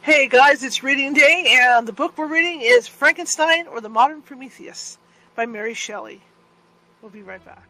Hey guys, it's reading day, and the book we're reading is Frankenstein or the Modern Prometheus by Mary Shelley. We'll be right back.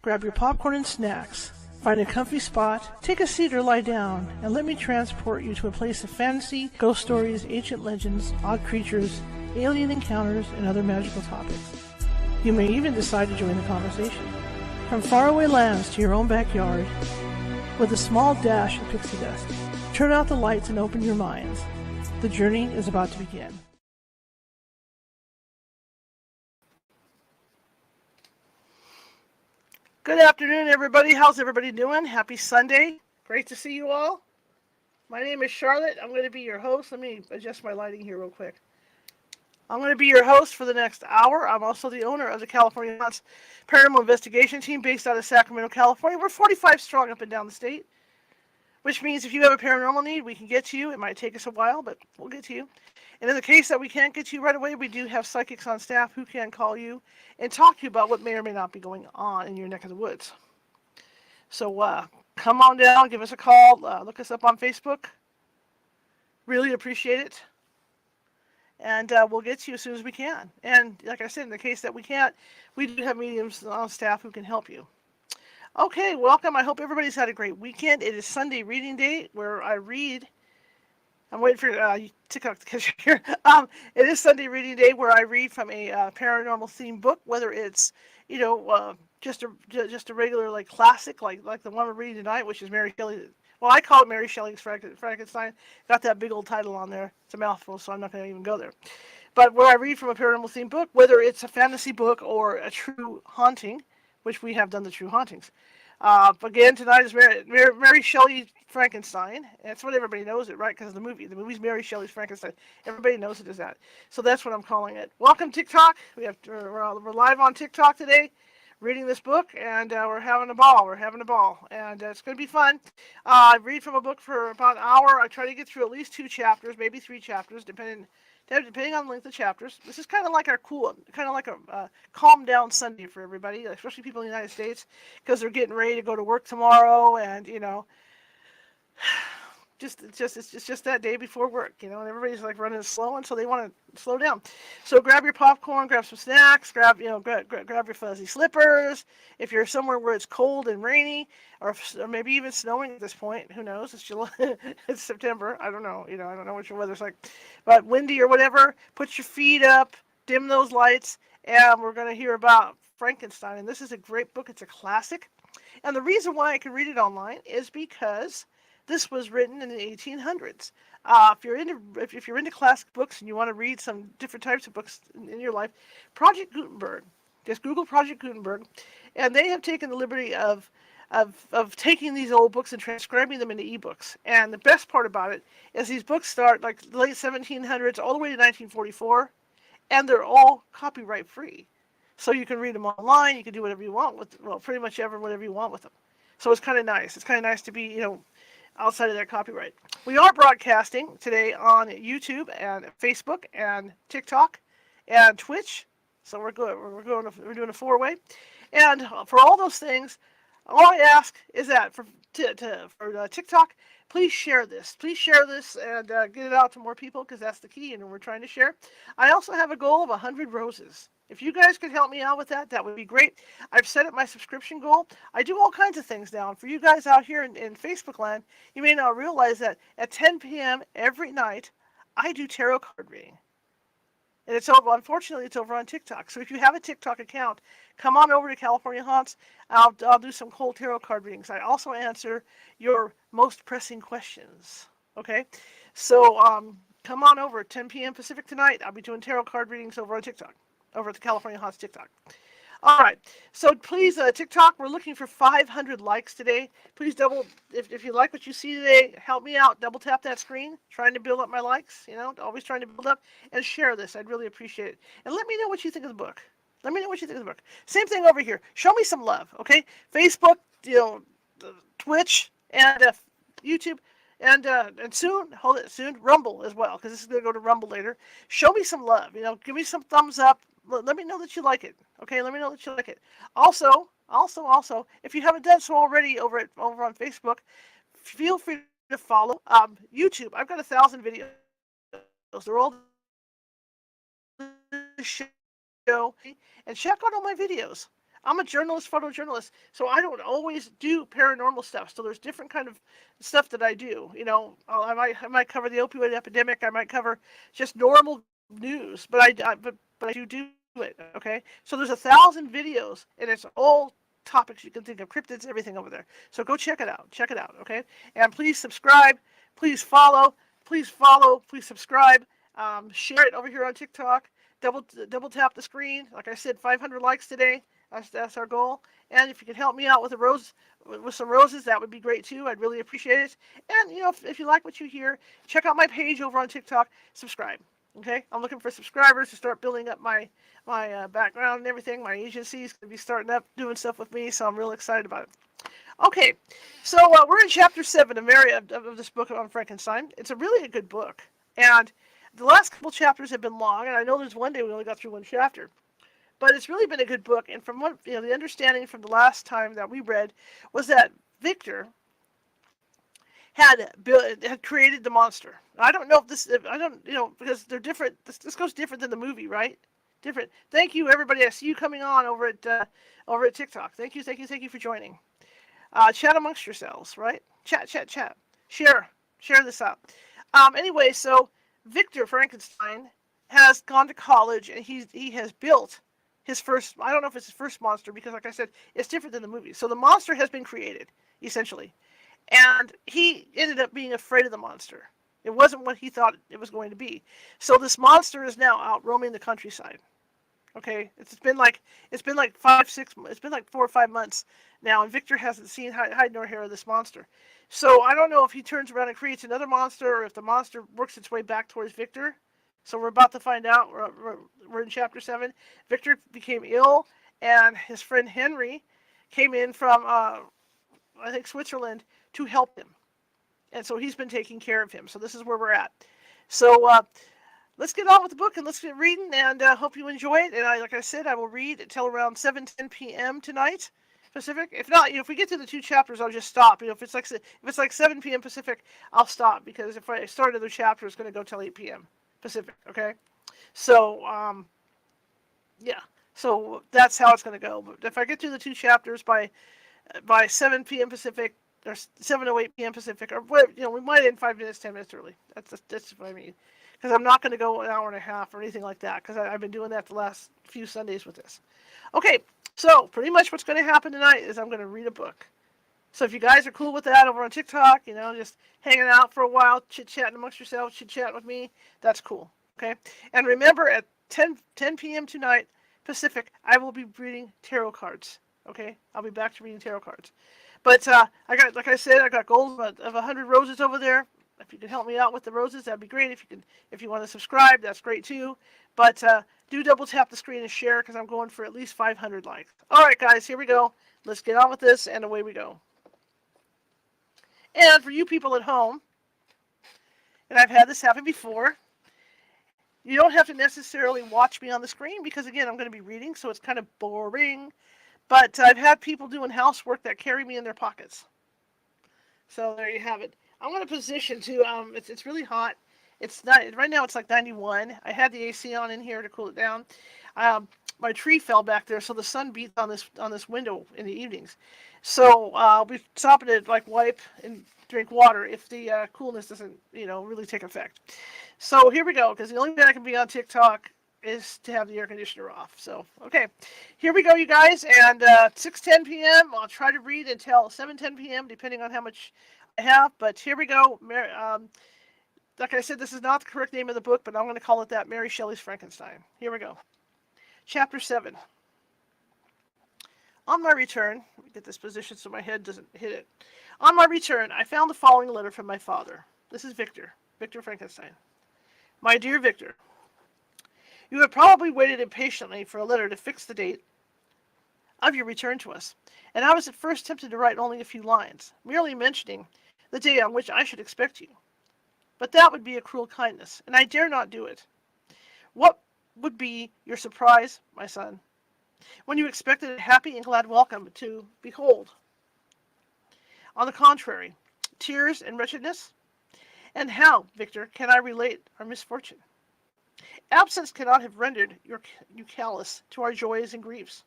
Grab your popcorn and snacks. Find a comfy spot, take a seat or lie down, and let me transport you to a place of fantasy, ghost stories, ancient legends, odd creatures, alien encounters, and other magical topics. You may even decide to join the conversation. From faraway lands to your own backyard, with a small dash of pixie dust. Turn out the lights and open your minds. The journey is about to begin. Good afternoon, everybody. How's everybody doing? Happy Sunday. Great to see you all. My name is Charlotte. I'm going to be your host. Let me adjust my lighting here real quick. I'm going to be your host for the next hour. I'm also the owner of the California Haunts Paranormal Investigation Team based out of Sacramento, California. We're 45 strong up and down the state, which means if you have a paranormal need, we can get to you. It might take us a while, but we'll get to you. And in the case that we can't get to you right away, we do have psychics on staff who can call you and talk to you about what may or may not be going on in your neck of the woods. So come on down, give us a call, look us up on Facebook. Really appreciate it. And we'll get to you as soon as we can. And like I said, in the case that we can't, we do have mediums on staff who can help you. Okay, welcome. I hope everybody's had a great weekend. It is Sunday reading day where I read. I'm waiting for TikTok to catch you here. It is Sunday reading day where I read from a paranormal themed book, whether it's just a regular like classic like the one we're reading tonight, which is Mary Shelley. Well, I call it Mary Shelley's Frankenstein. Got that big old title on there. It's a mouthful, so I'm not going to even go there. But where I read from a paranormal themed book, whether it's a fantasy book or a true haunting, which we have done the true hauntings. Again, tonight is Mary Shelley's Frankenstein. That's what everybody knows it, right? Because the movie's Mary Shelley's Frankenstein. Everybody knows it as that. So that's what I'm calling it. Welcome, TikTok. We're live on TikTok today, reading this book, and we're having a ball. And it's going to be fun. I read from a book for about an hour. I try to get through at least 2 chapters, maybe 3 chapters, depending on the length of chapters. This is kind of like a calm down Sunday for everybody, especially people in the United States, because they're getting ready to go to work tomorrow, and it's just that day before work, and everybody's like running slow, and so they want to slow down. So grab your popcorn, grab some snacks, grab your fuzzy slippers. If you're somewhere where it's cold and rainy, or maybe even snowing at this point, who knows? It's July, it's September. I don't know. I don't know what your weather's like, but windy or whatever. Put your feet up, dim those lights, and we're going to hear about Frankenstein. And this is a great book. It's a classic, and the reason why I can read it online is because this was written in the 1800s. If you're into classic books and you want to read some different types of books in your life, Project Gutenberg. Just Google Project Gutenberg, and they have taken the liberty of taking these old books and transcribing them into ebooks. And the best part about it is these books start like the late 1700s all the way to 1944, and they're all copyright free. So you can read them online. You can do whatever you want with, pretty much whatever you want with them. So it's kind of nice. It's kind of nice to be, outside of their copyright. We are broadcasting today on YouTube and Facebook and TikTok and Twitch. So we're good. We're doing a 4-way. And for all those things, all I ask is that for TikTok, please share this. Please share this and get it out to more people, because that's the key, and we're trying to share. I also have a goal of 100 roses. If you guys could help me out with that, that would be great. I've set up my subscription goal. I do all kinds of things now. And for you guys out here in Facebook land, you may not realize that at 10 p.m. every night, I do tarot card reading. And unfortunately, it's over on TikTok. So if you have a TikTok account, come on over to California Haunts. I'll do some cold tarot card readings. I also answer your most pressing questions. Okay? So come on over at 10 p.m. Pacific tonight. I'll be doing tarot card readings over on TikTok. Over at the California Haunts TikTok. All right. So please, TikTok, we're looking for 500 likes today. Please if you like what you see today, help me out. Double tap that screen. Trying to build up my likes, always trying to build up. And share this. I'd really appreciate it. And let me know what you think of the book. Same thing over here. Show me some love, okay? Facebook, you know, Twitch and YouTube, and soon Rumble as well, because this is gonna go to Rumble later. Show me some love. Give me some thumbs up. Let me know that you like it. Okay, let me know that you like it. Also, if you haven't done so already over on Facebook, feel free to follow YouTube. I've got 1,000 videos. They're all the show, and check out all my videos. I'm a journalist, photojournalist, so I don't always do paranormal stuff. So there's different kind of stuff that I do. I might cover the opioid epidemic. I might cover just normal news, but I do it. Okay, so there's 1,000 videos, and it's all topics you can think of, cryptids, everything over there. So go check it out. Check it out. Okay, and please subscribe. Please follow. Please follow. Please subscribe. Share it over here on TikTok. Double tap the screen. Like I said, 500 likes today. That's our goal. And if you could help me out with with some roses, that would be great too. I'd really appreciate it. And if you like what you hear, check out my page over on TikTok. Subscribe. Okay, I'm looking for subscribers to start building up my background and everything. My agency's gonna be starting up doing stuff with me, so I'm real excited about it. Okay, so we're in chapter 7 of this book on Frankenstein. It's a really good book, and the last couple chapters have been long, and I know there's one day we only got through one chapter. But it's really been a good book, and from what the understanding from the last time that we read was that Victor had created the monster. I don't know if this, I don't, because they're different. This goes different than the movie, right? Different. Thank you, everybody. I see you coming on over at TikTok. Thank you for joining. Chat amongst yourselves, right? Chat. Share this out. Anyway, so Victor Frankenstein has gone to college, and he has built his first. I don't know if it's his first monster, because, like I said, it's different than the movie. So the monster has been created, essentially, and he ended up being afraid of the monster. It wasn't what he thought it was going to be. So this monster is now out roaming the countryside. Okay, it's been like 4 or 5 months now, and Victor hasn't seen hide nor hair of this monster. So I don't know if he turns around and creates another monster, or if the monster works its way back towards Victor. So we're about to find out. We're in chapter 7. Victor became ill, and his friend Henry came in from I think Switzerland to help him, and so he's been taking care of him. So this is where we're at. So let's get on with the book, and let's get reading, and hope you enjoy it. And like I said, I will read until around 7:10 p.m. tonight Pacific. If not, if we get to the 2 chapters, I'll just stop. If it's like 7 p.m. Pacific, I'll stop, because if I start another chapter, it's going to go till 8 p.m. Pacific. Okay, so yeah, so that's how it's going to go. But if I get to the 2 chapters by 7 p.m. Pacific, or 7:08 p.m. Pacific, or whatever, we might end 5 minutes, 10 minutes early. That's what I mean. Because I'm not going to go an hour and a half or anything like that, because I've been doing that the last few Sundays with this. Okay, so pretty much what's going to happen tonight is I'm going to read a book. So if you guys are cool with that over on TikTok, just hanging out for a while, chit-chatting amongst yourselves, chit-chat with me, that's cool. Okay, and remember, at 10 p.m. tonight Pacific, I will be reading tarot cards. Okay, I'll be back to reading tarot cards. But I got, like I said, I got goals of 100 roses over there. If you can help me out with the roses, that'd be great. If you want to subscribe, that's great too. But do double tap the screen and share, because I'm going for at least 500 likes. All right, guys, here we go. Let's get on with this, and away we go. And for you people at home, and I've had this happen before, you don't have to necessarily watch me on the screen, because, again, I'm going to be reading, so it's kind of boring. But I've had people doing housework that carry me in their pockets. So there you have it. I'm going to position to, it's really hot. It's not, right now it's like 91. I had the AC on in here to cool it down. My tree fell back there, so the sun beats on this window in the evenings. So I'll be stopping to wipe and drink water if the coolness doesn't, really take effect. So here we go, because the only way I can be on TikTok is to have the air conditioner off. So, okay, here we go, you guys, and 6:10 p.m. I'll try to read until 7:10 p.m. depending on how much I have, but here we go. Like I said, this is not the correct name of the book, but I'm going to call it that, Mary Shelley's Frankenstein. Here we go. Chapter 7. On my return, let me get this position so my head doesn't hit it. On my return, I found the following letter from my father. This is Victor Frankenstein. My dear Victor, you have probably waited impatiently for a letter to fix the date of your return to us, and I was at first tempted to write only a few lines, merely mentioning the day on which I should expect you. But that would be a cruel kindness, and I dare not do it. What would be your surprise, my son, when you expected a happy and glad welcome to behold, on the contrary, tears and wretchedness? And how, Victor, can I relate our misfortune? Absence cannot have rendered you callous to our joys and griefs.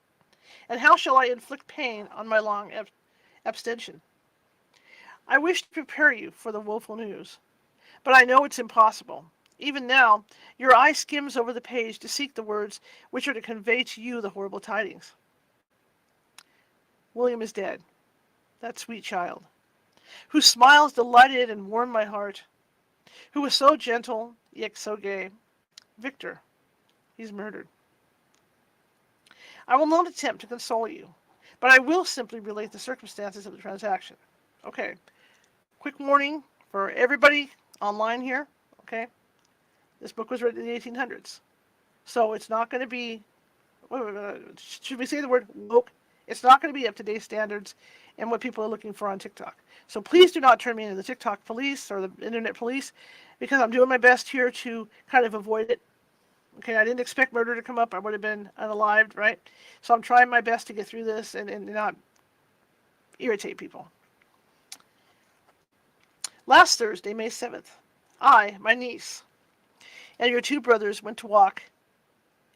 And how shall I inflict pain on my long abstention? I wish to prepare you for the woeful news, but I know it's impossible. Even now, your eye skims over the page to seek the words which are to convey to you the horrible tidings. William is dead, that sweet child, whose smiles delighted and warmed my heart, who was so gentle, yet so gay. Victor, he's murdered. I will not attempt to console you, but I will simply relate the circumstances of the transaction. Okay, quick warning for everybody online here, okay? This book was written in the 1800s, so it's not going to be, should we say the word woke? It's not going to be up to date standards and what people are looking for on TikTok. So please do not turn me into the TikTok police or the internet police, because I'm doing my best here to kind of avoid it. Okay, I didn't expect murder to come up. I would have been unalived, right? So I'm trying my best to get through this and not irritate people. Last Thursday, May 7th, I, my niece, and your two brothers went to walk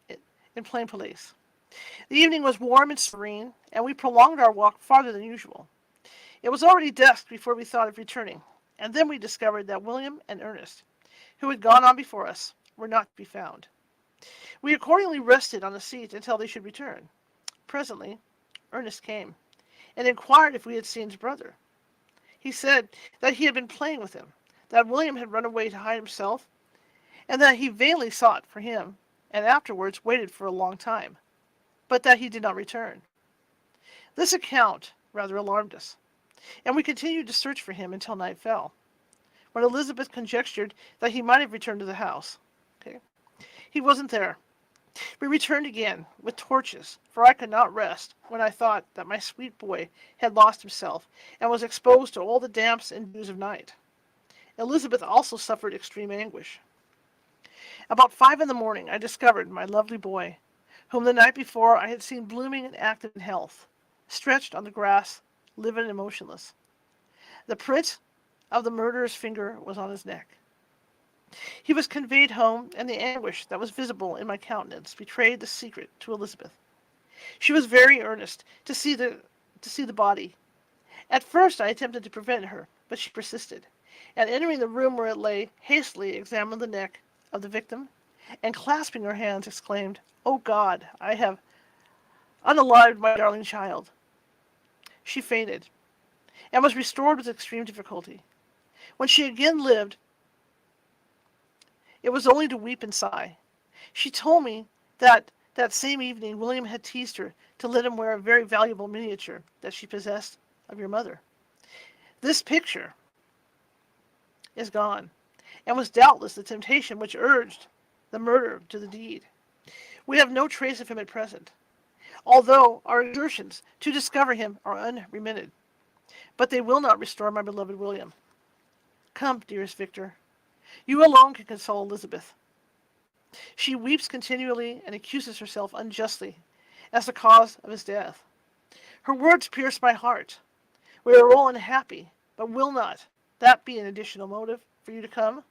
in Plain Place. The evening was warm and serene, and we prolonged our walk farther than usual. It was already dusk before we thought of returning, and then we discovered that William and Ernest, who had gone on before us, were not to be found. We accordingly rested on a seat until they should return. Presently, Ernest came, and inquired if we had seen his brother. He said that he had been playing with him, that William had run away to hide himself, and that he vainly sought for him, and afterwards waited for a long time, but that he did not return. This account rather alarmed us, and we continued to search for him until night fell, when Elizabeth conjectured that he might have returned to the house. Okay. He wasn't there. We returned again, with torches, for I could not rest when I thought that my sweet boy had lost himself, and was exposed to all the damps and dews of night. Elizabeth also suffered extreme anguish. About 5 in the morning I discovered my lovely boy, whom the night before I had seen blooming and active in health, stretched on the grass, livid and motionless. The print of the murderer's finger was on his neck. He was conveyed home, and the anguish that was visible in my countenance betrayed the secret to Elizabeth. She was very earnest to see the body. At first I attempted to prevent her, but she persisted, and entering the room where it lay, hastily examined the neck of the victim, and clasping her hands, exclaimed, "Oh God, I have unalived my darling child." She fainted, and was restored with extreme difficulty. When she again lived, it was only to weep and sigh. She told me that same evening William had teased her to let him wear a very valuable miniature that she possessed of your mother. This picture is gone, and was doubtless the temptation which urged the murderer to the deed. We have no trace of him at present, although our exertions to discover him are unremitted. But they will not restore my beloved William. Come, dearest Victor. You alone can console Elizabeth. She weeps continually and accuses herself unjustly as the cause of his death. Her words pierce my heart. We are all unhappy, but will not that be an additional motive for you to come?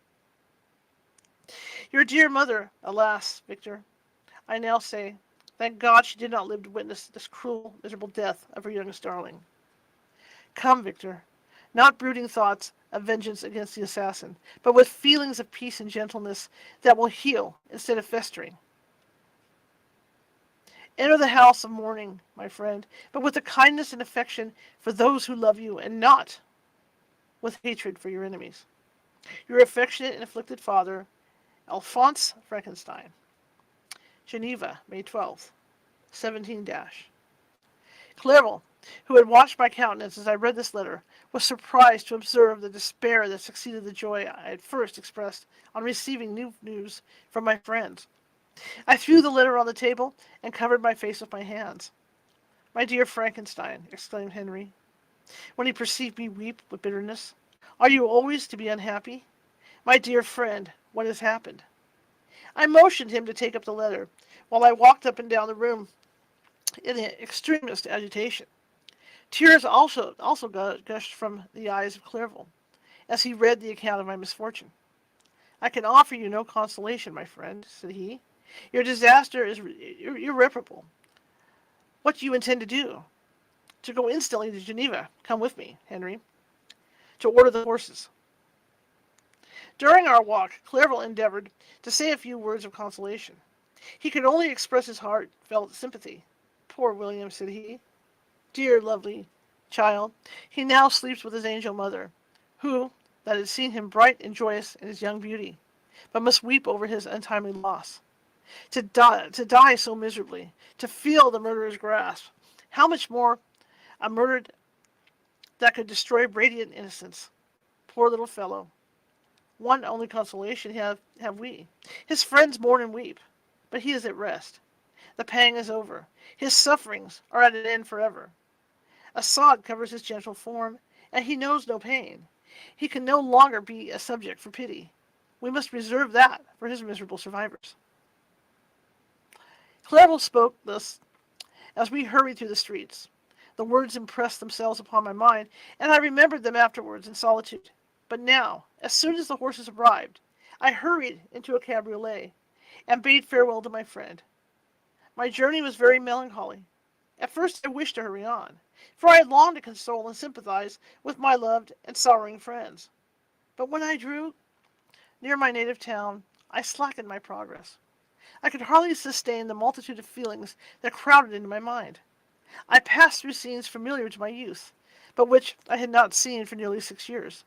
Your dear mother, alas, Victor, I now say, thank God she did not live to witness this cruel, miserable death of her youngest darling. Come, Victor, not brooding thoughts of vengeance against the assassin, but with feelings of peace and gentleness that will heal instead of festering. Enter the house of mourning, my friend, but with the kindness and affection for those who love you, and not with hatred for your enemies. Your affectionate and afflicted father, Alphonse Frankenstein. Geneva, May 12th, 17 Clerval, who had watched my countenance as I read this letter, was surprised to observe the despair that succeeded the joy I had first expressed on receiving new news from my friends. I threw the letter on the table and covered my face with my hands. My dear Frankenstein, exclaimed Henry, when he perceived me weep with bitterness, are you always to be unhappy? My dear friend, what has happened? I motioned him to take up the letter, while I walked up and down the room in the extremest agitation. Tears also gushed from the eyes of Clerval, as he read the account of my misfortune. I can offer you no consolation, my friend, said he. Your disaster is irreparable. What do you intend to do? To go instantly to Geneva. Come with me, Henry. To order the horses. During our walk, Clerval endeavored to say a few words of consolation. He could only express his heartfelt sympathy. Poor William, said he. Dear, lovely child, he now sleeps with his angel mother, who, that had seen him bright and joyous in his young beauty, but must weep over his untimely loss. To die so miserably, to feel the murderer's grasp, how much more a murder that could destroy radiant innocence. Poor little fellow. One only consolation have we. His friends mourn and weep, but he is at rest. The pang is over. His sufferings are at an end forever. A sod covers his gentle form, and he knows no pain. He can no longer be a subject for pity. We must reserve that for his miserable survivors. Clerval spoke thus as we hurried through the streets. The words impressed themselves upon my mind, and I remembered them afterwards in solitude. But now, as soon as the horses arrived, I hurried into a cabriolet, and bade farewell to my friend. My journey was very melancholy. At first I wished to hurry on, for I had longed to console and sympathize with my loved and sorrowing friends. But when I drew near my native town, I slackened my progress. I could hardly sustain the multitude of feelings that crowded into my mind. I passed through scenes familiar to my youth, but which I had not seen for nearly 6 years.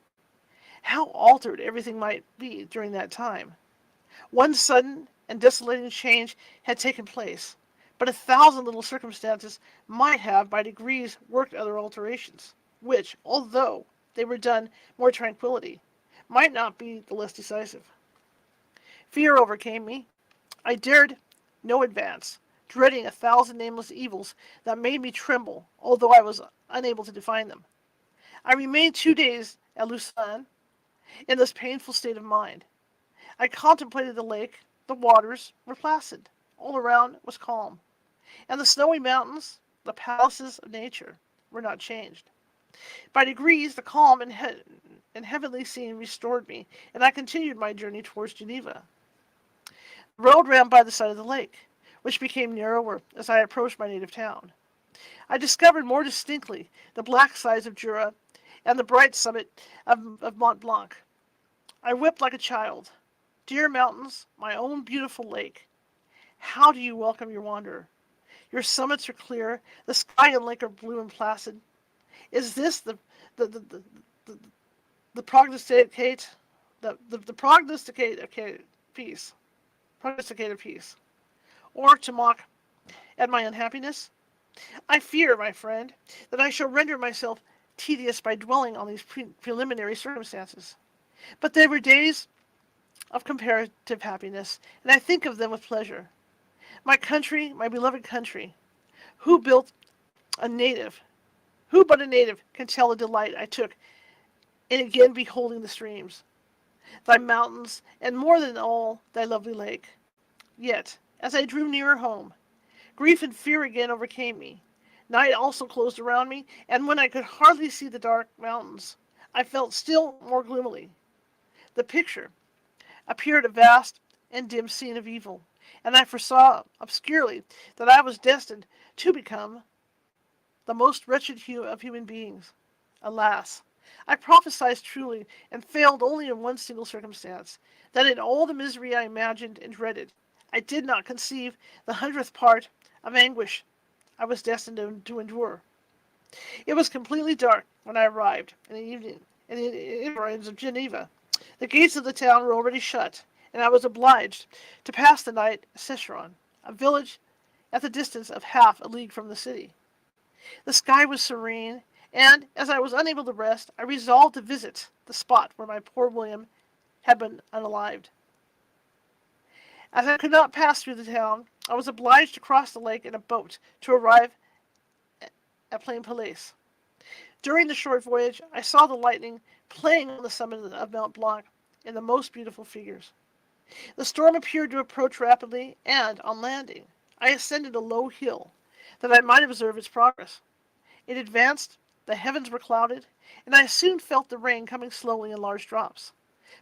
How altered everything might be during that time! One sudden and desolating change had taken place, but 1,000 little circumstances might have by degrees worked other alterations, which, although they were done more tranquillity, might not be the less decisive. Fear overcame me. I dared no advance, dreading 1,000 nameless evils that made me tremble, although I was unable to define them. I remained 2 days at Lausanne in this painful state of mind. I contemplated the lake. The waters were placid. All around was calm. And the snowy mountains, the palaces of nature, were not changed. By degrees, the calm and heavenly scene restored me, and I continued my journey towards Geneva. The road ran by the side of the lake, which became narrower as I approached my native town. I discovered more distinctly the black sides of Jura and the bright summit of Mont Blanc. I wept like a child. Dear mountains, my own beautiful lake, how do you welcome your wanderer? Your summits are clear, the sky and lake are blue and placid. Is this the prognosticate of peace? Prognosticated peace, or to mock at my unhappiness? I fear, my friend, that I shall render myself tedious by dwelling on these preliminary circumstances. But they were days of comparative happiness, and I think of them with pleasure. My country, my beloved country, who but a native can tell the delight I took in again beholding the streams, thy mountains, and more than all, thy lovely lake. Yet, as I drew nearer home, grief and fear again overcame me. Night also closed around me, and when I could hardly see the dark mountains, I felt still more gloomily. The picture appeared a vast and dim scene of evil, and I foresaw obscurely that I was destined to become the most wretched of human beings. Alas, I prophesied truly, and failed only in one single circumstance, that in all the misery I imagined and dreaded, I did not conceive the 100th part of anguish I was destined to endure. It was completely dark when I arrived in the evening in the environs of Geneva. The gates of the town were already shut, and I was obliged to pass the night at Secheron, a village at the distance of half a league from the city. The sky was serene, and, as I was unable to rest, I resolved to visit the spot where my poor William had been unalived. As I could not pass through the town, I was obliged to cross the lake in a boat to arrive at Plain Place. During the short voyage, I saw the lightning playing on the summit of Mount Blanc in the most beautiful figures. The storm appeared to approach rapidly, and, on landing, I ascended a low hill that I might observe its progress. It advanced, the heavens were clouded, and I soon felt the rain coming slowly in large drops,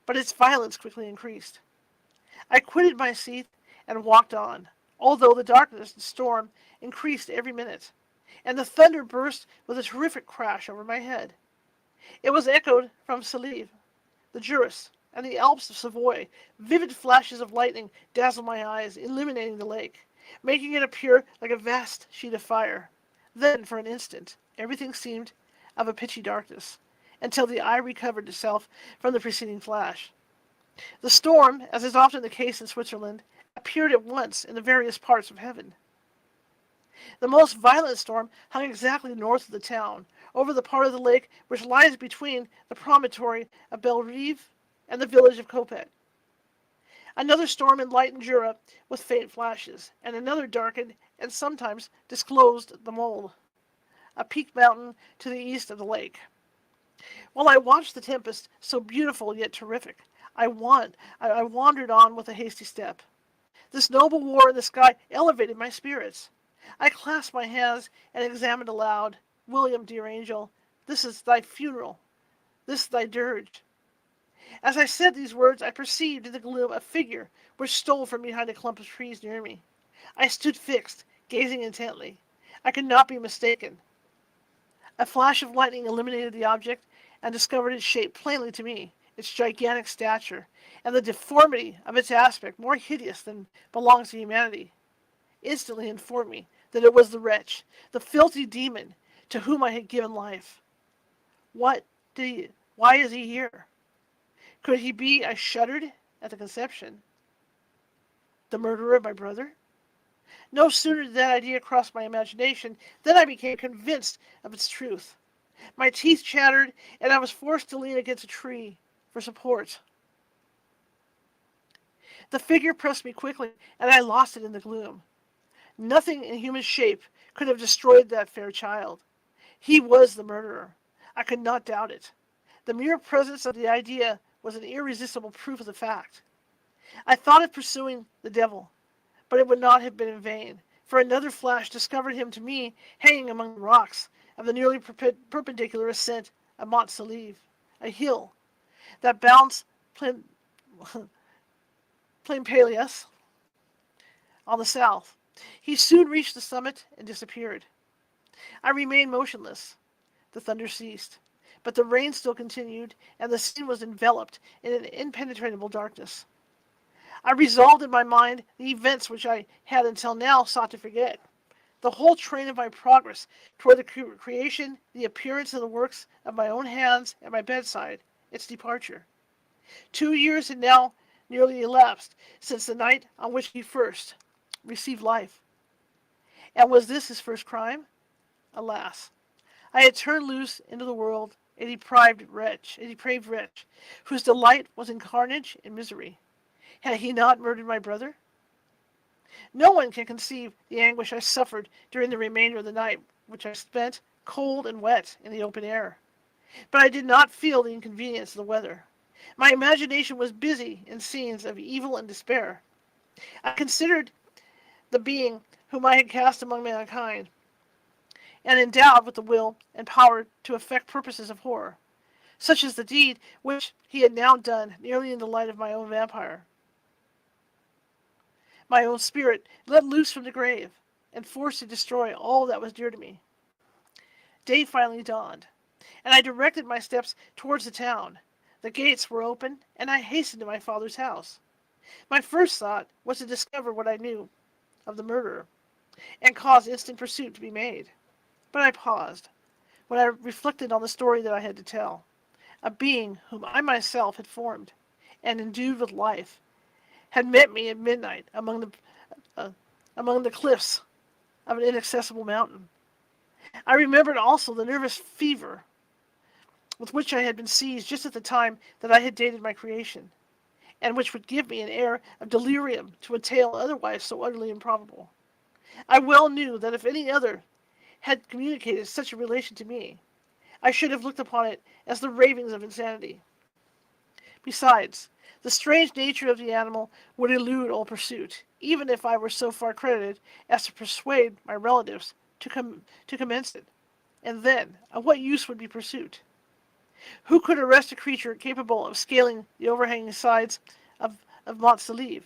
but its violence quickly increased. I quitted my seat and walked on, although the darkness and storm increased every minute, and the thunder burst with a terrific crash over my head. It was echoed from Salive, the Jurus, and the Alps of Savoy. Vivid flashes of lightning dazzled my eyes, illuminating the lake, making it appear like a vast sheet of fire. Then, for an instant, everything seemed of a pitchy darkness, until the eye recovered itself from the preceding flash. The storm, as is often the case in Switzerland, appeared at once in the various parts of heaven. The most violent storm hung exactly north of the town, over the part of the lake which lies between the promontory of Bellerive and the village of Coppet. Another storm enlightened Jura with faint flashes, and another darkened and sometimes disclosed the Mole, a peaked mountain to the east of the lake. While I watched the tempest, so beautiful yet terrific, I wandered on with a hasty step. This noble war in the sky elevated my spirits. I clasped my hands and examined aloud. William, dear angel, this is thy funeral, this thy dirge. As I said these words, I perceived in the gloom a figure which stole from behind a clump of trees near me. I stood fixed, gazing intently. I could not be mistaken. A flash of lightning illuminated the object and discovered its shape plainly to me, its gigantic stature, and the deformity of its aspect more hideous than belongs to humanity. Instantly informed me that it was the wretch, the filthy demon, to whom I had given life. Why is he here? Could he be, I shuddered at the conception, the murderer of my brother? No sooner did that idea cross my imagination than I became convinced of its truth. My teeth chattered, and I was forced to lean against a tree for support. The figure pressed me quickly, and I lost it in the gloom. Nothing in human shape could have destroyed that fair child. He was the murderer. I could not doubt it. The mere presence of the idea was an irresistible proof of the fact. I thought of pursuing the devil, but it would not have been in vain, for another flash discovered him to me hanging among the rocks of the nearly perpendicular ascent of Mont Salive, a hill that bounds Plain Peleus on the south. He soon reached the summit and disappeared. I remained motionless. The thunder ceased, but the rain still continued, and the scene was enveloped in an impenetrable darkness. I resolved in my mind the events which I had until now sought to forget. The whole train of my progress toward the creation, the appearance of the works of my own hands at my bedside, its departure. 2 years had now nearly elapsed since the night on which he first received life. And was this his first crime? Alas, I had turned loose into the world a depraved wretch, whose delight was in carnage and misery. Had he not murdered my brother? No one can conceive the anguish I suffered during the remainder of the night, which I spent cold and wet in the open air. But I did not feel the inconvenience of the weather. My imagination was busy in scenes of evil and despair. I considered the being whom I had cast among mankind, and endowed with the will and power to effect purposes of horror, such as the deed which he had now done nearly in the light of my own vampire, my own spirit let loose from the grave, and forced to destroy all that was dear to me. Day finally dawned, and I directed my steps towards the town. The gates were open, and I hastened to my father's house. My first thought was to discover what I knew of the murderer, and cause instant pursuit to be made. But I paused, when I reflected on the story that I had to tell. A being whom I myself had formed, and endued with life, had met me at midnight among the cliffs of an inaccessible mountain. I remembered also the nervous fever with which I had been seized just at the time that I had dated my creation, and which would give me an air of delirium to a tale otherwise so utterly improbable. I well knew that if any other had communicated such a relation to me. I should have looked upon it as the ravings of insanity. Besides, the strange nature of the animal would elude all pursuit, even if I were so far credited as to persuade my relatives to commence it. And then, of what use would be pursuit? Who could arrest a creature capable of scaling the overhanging sides of Mont Saleve?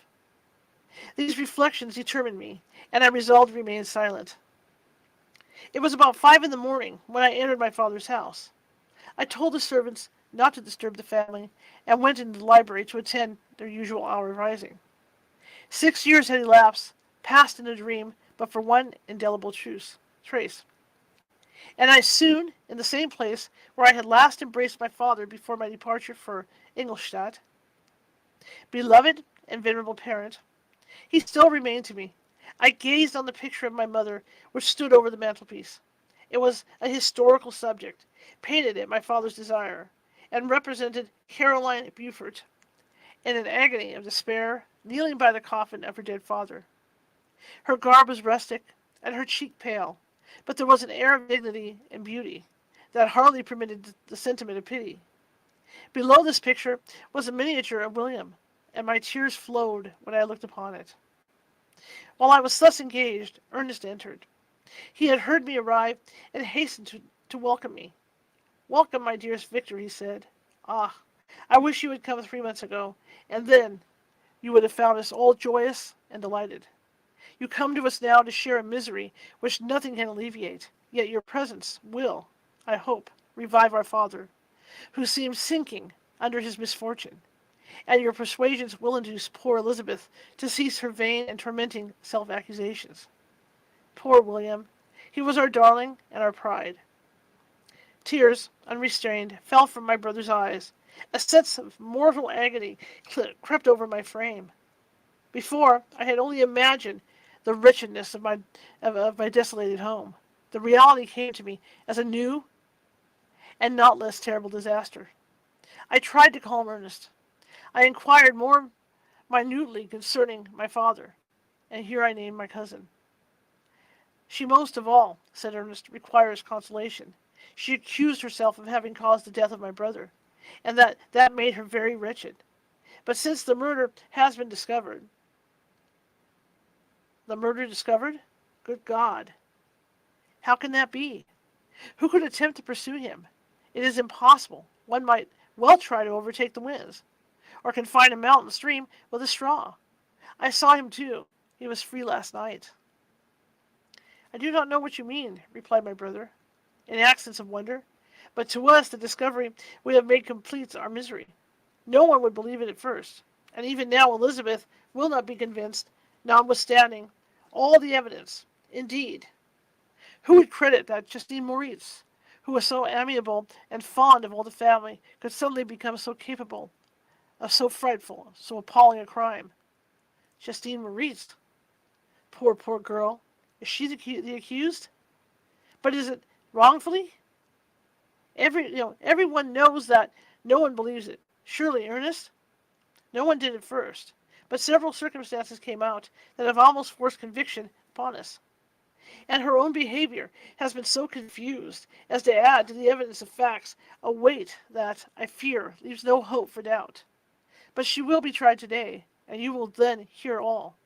These reflections determined me, and I resolved to remain silent. It was about 5 in the morning when I entered my father's house. I told the servants not to disturb the family, and went into the library to attend their usual hour of rising. 6 years had elapsed, passed in a dream, but for one indelible trace. And I soon, in the same place where I had last embraced my father before my departure for Ingolstadt, beloved and venerable parent, he still remained to me. I gazed on the picture of my mother, which stood over the mantelpiece. It was a historical subject, painted at my father's desire, and represented Caroline Beaufort, in an agony of despair, kneeling by the coffin of her dead father. Her garb was rustic, and her cheek pale, but there was an air of dignity and beauty that hardly permitted the sentiment of pity. Below this picture was a miniature of William, and my tears flowed when I looked upon it. While I was thus engaged, Ernest entered. He had heard me arrive, and hastened to welcome me. "Welcome, my dearest Victor," he said. "Ah, I wish you had come 3 months ago, and then you would have found us all joyous and delighted. You come to us now to share a misery which nothing can alleviate, yet your presence will, I hope, revive our father, who seems sinking under his misfortune, and your persuasions will induce poor Elizabeth to cease her vain and tormenting self-accusations. Poor William! He was our darling and our pride." Tears, unrestrained, fell from my brother's eyes. A sense of mortal agony crept over my frame. Before, I had only imagined the wretchedness of my desolated home. The reality came to me as a new and not less terrible disaster. I tried to calm Ernest. I inquired more minutely concerning my father, and here I named my cousin. "She most of all," said Ernest, "requires consolation. She accused herself of having caused the death of my brother, and that made her very wretched. But since the murder has been discovered—" "The murder discovered? Good God! How can that be? Who could attempt to pursue him? It is impossible. One might well try to overtake the winds, or confine a mountain stream with a straw. I saw him too. He was free last night." "I do not know what you mean," replied my brother, in accents of wonder, "but to us the discovery we have made completes our misery. No one would believe it at first, and even now Elizabeth will not be convinced, notwithstanding all the evidence. Indeed, who would credit that Justine Moritz, who was so amiable and fond of all the family, could suddenly become so capable of so frightful, so appalling a crime? Justine Moritz? Poor, poor girl! Is she the accused? But is it wrongfully? Everyone knows that. No one believes it. Surely, Ernest? No one did at first, but several circumstances came out that have almost forced conviction upon us. And her own behavior has been so confused as to add to the evidence of facts a weight that, I fear, leaves no hope for doubt. But she will be tried today, and you will then hear all."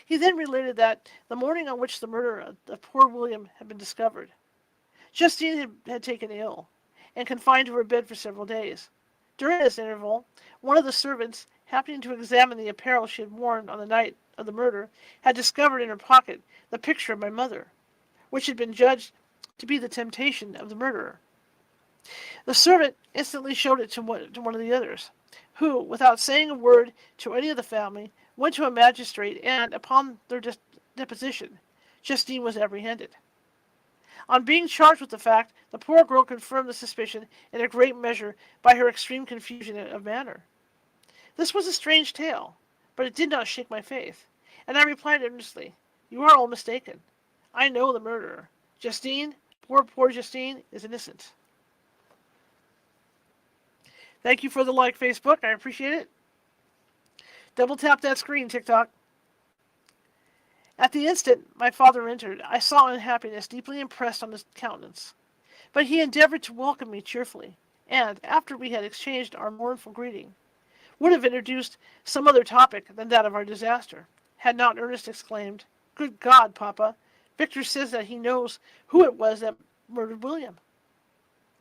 He then related that the morning on which the murder of poor William had been discovered, Justine had taken ill, and confined to her bed for several days. During this interval, one of the servants, happening to examine the apparel she had worn on the night of the murder, had discovered in her pocket the picture of my mother, which had been judged to be the temptation of the murderer. The servant instantly showed it to one of the others, who, without saying a word to any of the family, went to a magistrate, and, upon their deposition, Justine was apprehended. On being charged with the fact, the poor girl confirmed the suspicion in a great measure by her extreme confusion of manner. This was a strange tale, but it did not shake my faith, and I replied earnestly, "You are all mistaken. I know the murderer. Justine, poor Justine, is innocent." Thank you for the like, Facebook. I appreciate it. Double tap that screen, TikTok. At the instant my father entered, I saw unhappiness deeply impressed on his countenance. But he endeavored to welcome me cheerfully, and, after we had exchanged our mournful greeting, would have introduced some other topic than that of our disaster, had not Ernest exclaimed, "Good God, Papa! Victor says that he knows who it was that murdered William."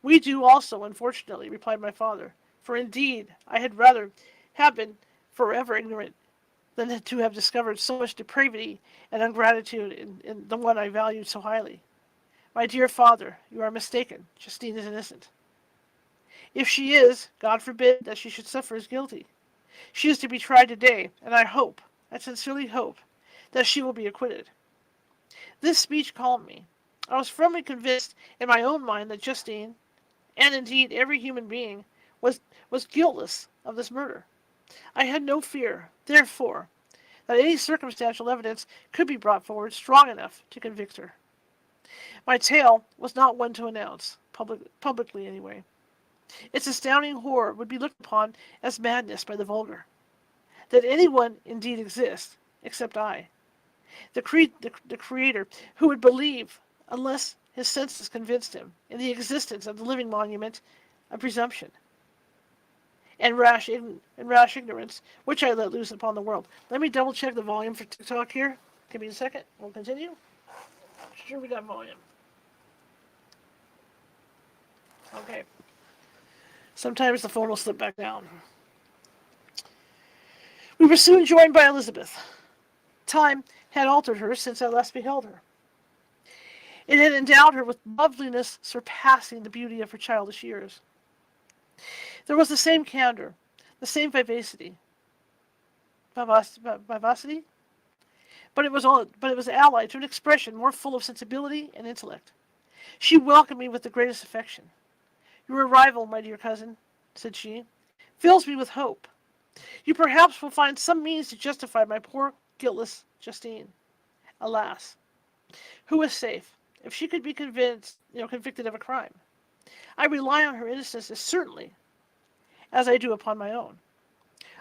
"We do also, unfortunately," replied my father, "for indeed I had rather have been forever ignorant than to have discovered so much depravity and ingratitude in the one I valued so highly. My dear father, you are mistaken. Justine is innocent. If she is, God forbid that she should suffer as guilty. She is to be tried today, and I sincerely hope, that she will be acquitted." This speech calmed me. I was firmly convinced in my own mind that Justine, and indeed every human being, was guiltless of this murder. I had no fear, therefore, that any circumstantial evidence could be brought forward strong enough to convict her. My tale was not one to announce, publicly anyway. Its astounding horror would be looked upon as madness by the vulgar. That anyone indeed exists, except I, the Creator, who would believe, unless his senses convinced him, in the existence of the living monument, a presumption and rash ignorance, which I let loose upon the world. Let me double check the volume for TikTok here. Give me a second. We'll continue. Sure, we got volume. Okay. Sometimes the phone will slip back down. We were soon joined by Elizabeth. Time had altered her since I last beheld her. It had endowed her with loveliness surpassing the beauty of her childish years. There was the same candor, the same vivacity, vivacity, but it was allied to an expression more full of sensibility and intellect. She welcomed me with the greatest affection. "Your arrival, my dear cousin," said she, "fills me with hope. You perhaps will find some means to justify my poor, guiltless Justine. Alas, who is safe, if she could be convicted of a crime? I rely on her innocence as certainly as I do upon my own.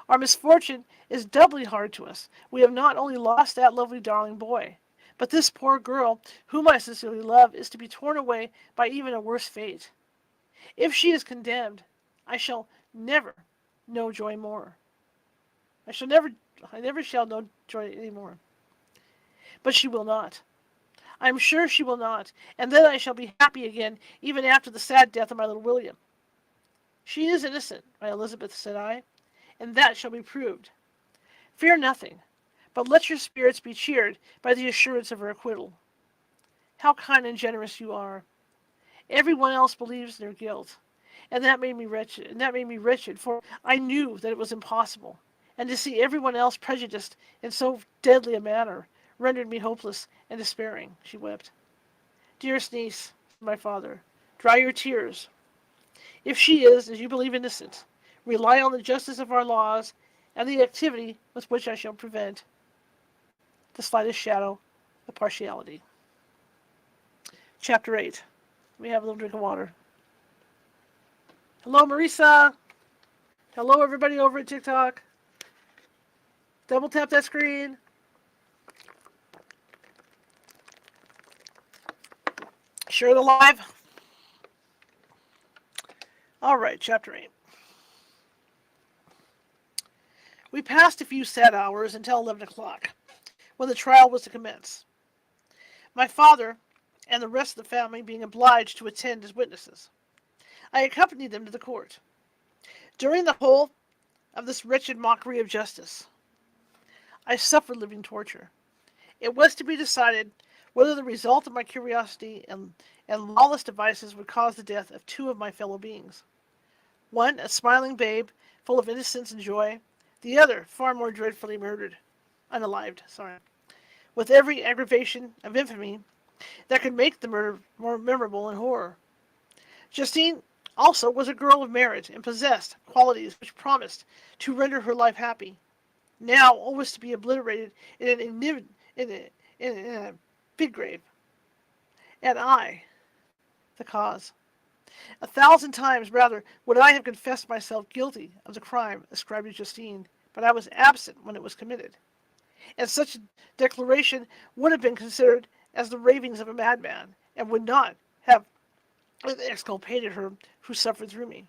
Our misfortune is doubly hard to us. We have not only lost that lovely darling boy, but this poor girl, whom I sincerely love, is to be torn away by even a worse fate. If she is condemned, I shall never know joy more. I never shall know joy any more. But she will not. I am sure she will not, and then I shall be happy again, even after the sad death of my little William." "She is innocent, my Elizabeth," said I, "and that shall be proved. Fear nothing, but let your spirits be cheered by the assurance of her acquittal. How kind and generous you are! Every one else believes in her guilt, and that made me wretched, for I knew that it was impossible, and to see every one else prejudiced in so deadly a manner rendered me hopeless and despairing." She wept. "Dearest niece," said my father, "dry your tears. If she is, as you believe, innocent, rely on the justice of our laws and the activity with which I shall prevent the slightest shadow of partiality." Chapter 8. Let me have a little drink of water. Hello, Marisa. Hello, everybody over at TikTok. Double tap that screen. Share the live. All right, Chapter 8. We passed a few sad hours until 11 o'clock, when the trial was to commence. My father and the rest of the family being obliged to attend as witnesses. I accompanied them to the court. During the whole of this wretched mockery of justice, I suffered living torture. It was to be decided whether the result of my curiosity and lawless devices would cause the death of two of my fellow beings. One, a smiling babe, full of innocence and joy. The other, far more dreadfully unalived, with every aggravation of infamy that could make the murder more memorable and horror. Justine also was a girl of merit and possessed qualities which promised to render her life happy. Now all was to be obliterated in a big grave. And I, the cause. 1,000 times rather would I have confessed myself guilty of the crime ascribed to Justine, but I was absent when it was committed. and such a declaration would have been considered as the ravings of a madman, and would not have exculpated her who suffered through me.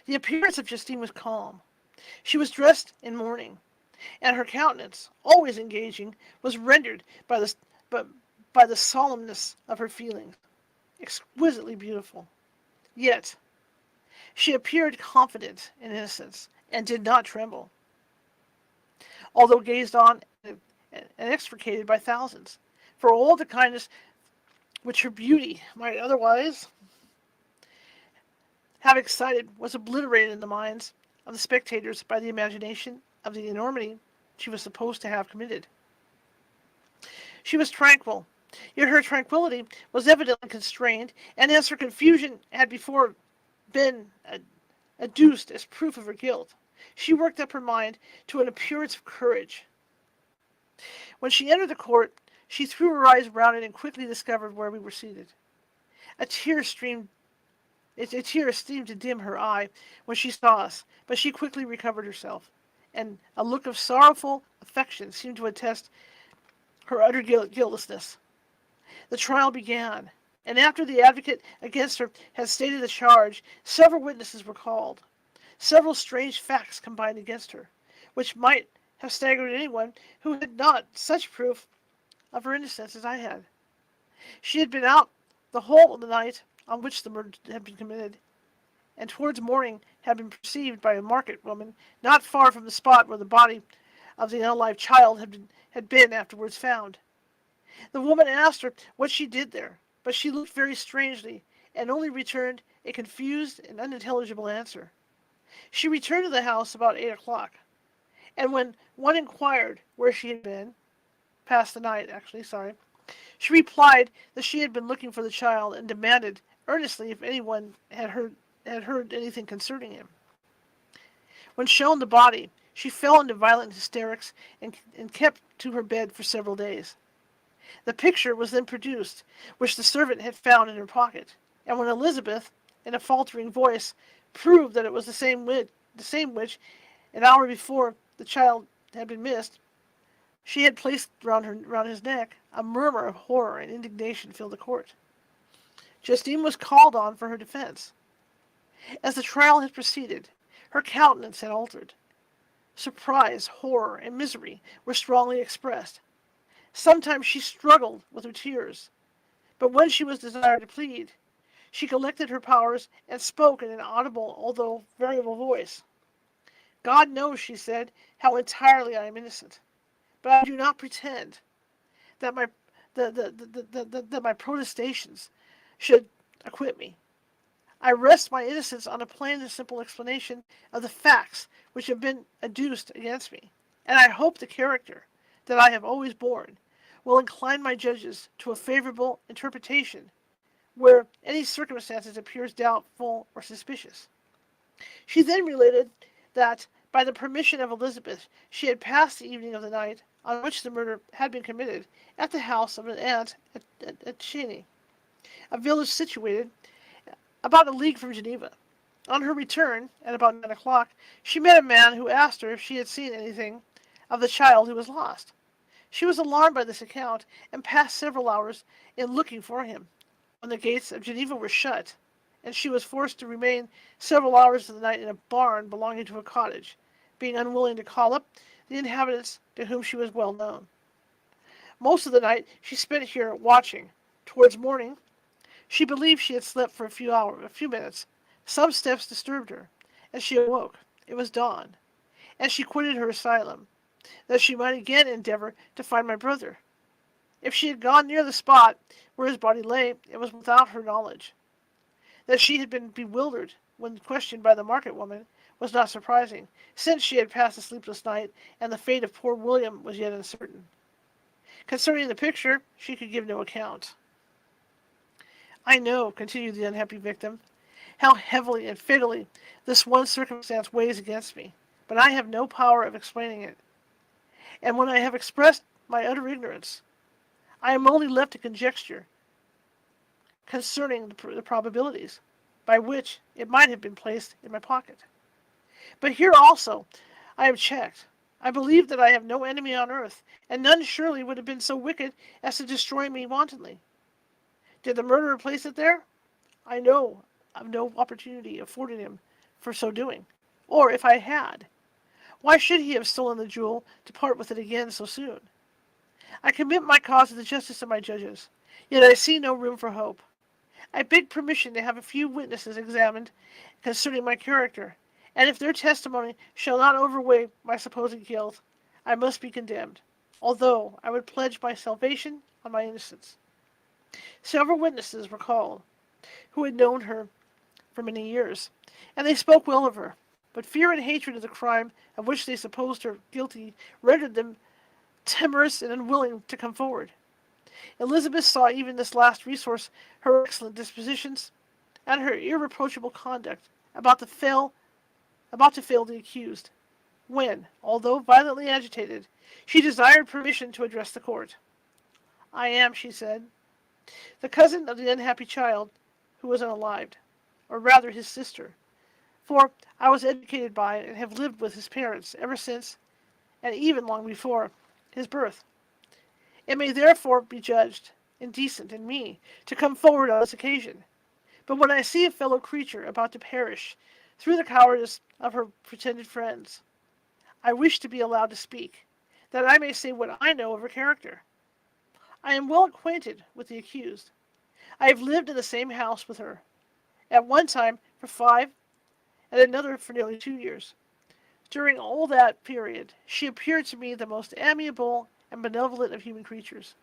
The appearance of Justine was calm. She was dressed in mourning, and her countenance, always engaging, was rendered by the solemnness of her feelings, exquisitely beautiful. Yet she appeared confident in innocence, and did not tremble, although gazed on and extricated by thousands, for all the kindness which her beauty might otherwise have excited was obliterated in the minds of the spectators by the imagination of the enormity she was supposed to have committed. She was tranquil, yet her tranquillity was evidently constrained, and as her confusion had before been adduced as proof of her guilt, she worked up her mind to an appearance of courage. When she entered the court, she threw her eyes round it and quickly discovered where we were seated. A tear seemed to dim her eye when she saw us, but she quickly recovered herself, and a look of sorrowful affection seemed to attest her utter guiltlessness. The trial began, and after the advocate against her had stated the charge, several witnesses were called. Several strange facts combined against her, which might have staggered anyone who had not such proof of her innocence as I had. She had been out the whole of the night on which the murder had been committed, and towards morning had been perceived by a market woman not far from the spot where the body of the unalive child had been afterwards found. The woman asked her what she did there, but she looked very strangely, and only returned a confused and unintelligible answer. She returned to the house about 8 o'clock, and when one inquired where she had been, passed the night, she replied that she had been looking for the child, and demanded earnestly if anyone had heard anything concerning him. When shown the body, she fell into violent hysterics and kept to her bed for several days. The picture was then produced, which the servant had found in her pocket, and when Elizabeth, in a faltering voice, proved that it was the same which, an hour before the child had been missed, she had placed round his neck, a murmur of horror and indignation filled the court. Justine was called on for her defense. As the trial had proceeded, her countenance had altered. Surprise, horror, and misery were strongly expressed. Sometimes she struggled with her tears, but when she was desired to plead, she collected her powers and spoke in an audible, although variable voice. God knows, she said, how entirely I am innocent, but I do not pretend that my protestations should acquit me. I rest my innocence on a plain and simple explanation of the facts which have been adduced against me, and I hope the character that I have always borne will incline my judges to a favorable interpretation where any circumstances appears doubtful or suspicious. She then related that, by the permission of Elizabeth, she had passed the evening of the night on which the murder had been committed at the house of an aunt at Shelley, a village situated about a league from Geneva. On her return, at about 9 o'clock, she met a man who asked her if she had seen anything of the child who was lost. She was alarmed by this account, and passed several hours in looking for him, when the gates of Geneva were shut, and she was forced to remain several hours of the night in a barn belonging to a cottage, being unwilling to call up the inhabitants to whom she was well known. Most of the night she spent here watching. Towards morning, she believed she had slept for a few minutes. Some steps disturbed her, and she awoke. It was dawn, and she quitted her asylum, that she might again endeavor to find my brother. If she had gone near the spot where his body lay, it was without her knowledge. That she had been bewildered when questioned by the market woman was not surprising, since she had passed a sleepless night, and the fate of poor William was yet uncertain. Concerning the picture, she could give no account. I know, continued the unhappy victim, how heavily and fatally this one circumstance weighs against me, but I have no power of explaining it. And when I have expressed my utter ignorance, I am only left to conjecture concerning the probabilities by which it might have been placed in my pocket. But here also I am checked. I believe that I have no enemy on earth, and none surely would have been so wicked as to destroy me wantonly. Did the murderer place it there? I know of no opportunity afforded him for so doing. Or if I had, why should he have stolen the jewel to part with it again so soon? I commit my cause to the justice of my judges, yet I see no room for hope. I beg permission to have a few witnesses examined concerning my character, and if their testimony shall not overweigh my supposed guilt, I must be condemned, although I would pledge my salvation on my innocence. Several witnesses were called, who had known her for many years, and they spoke well of her, but fear and hatred of the crime of which they supposed her guilty rendered them timorous and unwilling to come forward. Elizabeth saw even this last resource, her excellent dispositions, and her irreproachable conduct, about to fail the accused, when, although violently agitated, she desired permission to address the court. I am, she said, the cousin of the unhappy child who was unalived, or rather his sister, for I was educated by and have lived with his parents ever since, and even long before, his birth. It may therefore be judged indecent in me to come forward on this occasion. But when I see a fellow creature about to perish through the cowardice of her pretended friends, I wish to be allowed to speak, that I may say what I know of her character. I am well acquainted with the accused. I have lived in the same house with her, at one time for 5, at another for nearly 2 years. During all that period, she appeared to me the most amiable and benevolent of human creatures.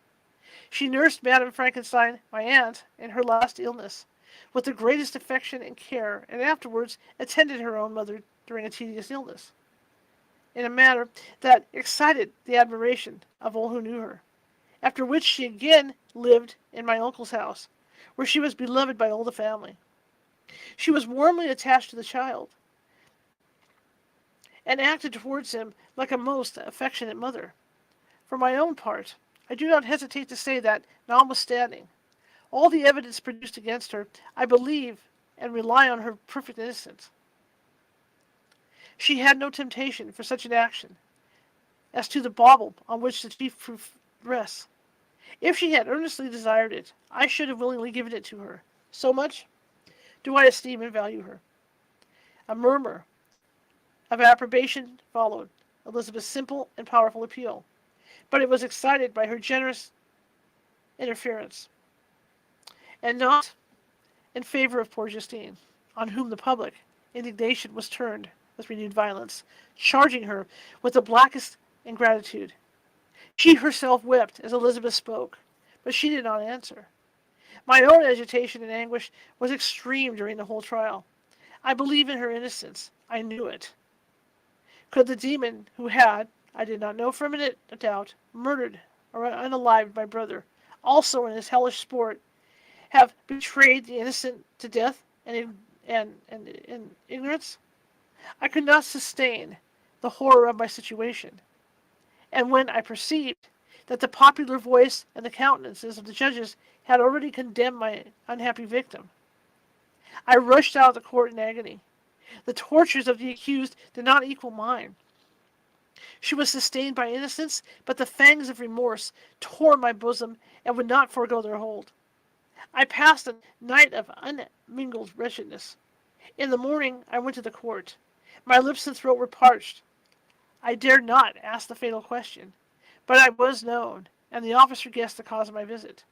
She nursed Madame Frankenstein, my aunt, in her last illness, with the greatest affection and care, and afterwards attended her own mother during a tedious illness, in a manner that excited the admiration of all who knew her. After which she again lived in my uncle's house, where she was beloved by all the family. She was warmly attached to the child, and acted towards him like a most affectionate mother. For my own part, I do not hesitate to say that, notwithstanding all the evidence produced against her, I believe and rely on her perfect innocence. She had no temptation for such an action as to the bauble on which the chief proof rests. If she had earnestly desired it, I should have willingly given it to her. So much do I esteem and value her. A murmur of approbation followed Elizabeth's simple and powerful appeal, but it was excited by her generous interference, and not in favor of poor Justine, on whom the public indignation was turned with renewed violence, charging her with the blackest ingratitude. She herself wept as Elizabeth spoke, but she did not answer. My own agitation and anguish was extreme during the whole trial. I believe in her innocence. I knew it. Could the demon who had, I did not know for a minute a doubt, murdered or unalived my brother, also in his hellish sport, have betrayed the innocent to death and in ignorance? I could not sustain the horror of my situation, and when I perceived that the popular voice and the countenances of the judges had already condemned my unhappy victim, I rushed out of the court in agony. The tortures of the accused did not equal mine. She was sustained by innocence, but the fangs of remorse tore my bosom and would not forego their hold. I passed a night of unmingled wretchedness. In the morning I went to the court. My lips and throat were parched. I dared not ask the fatal question, but I was known, and the officer guessed the cause of my visit.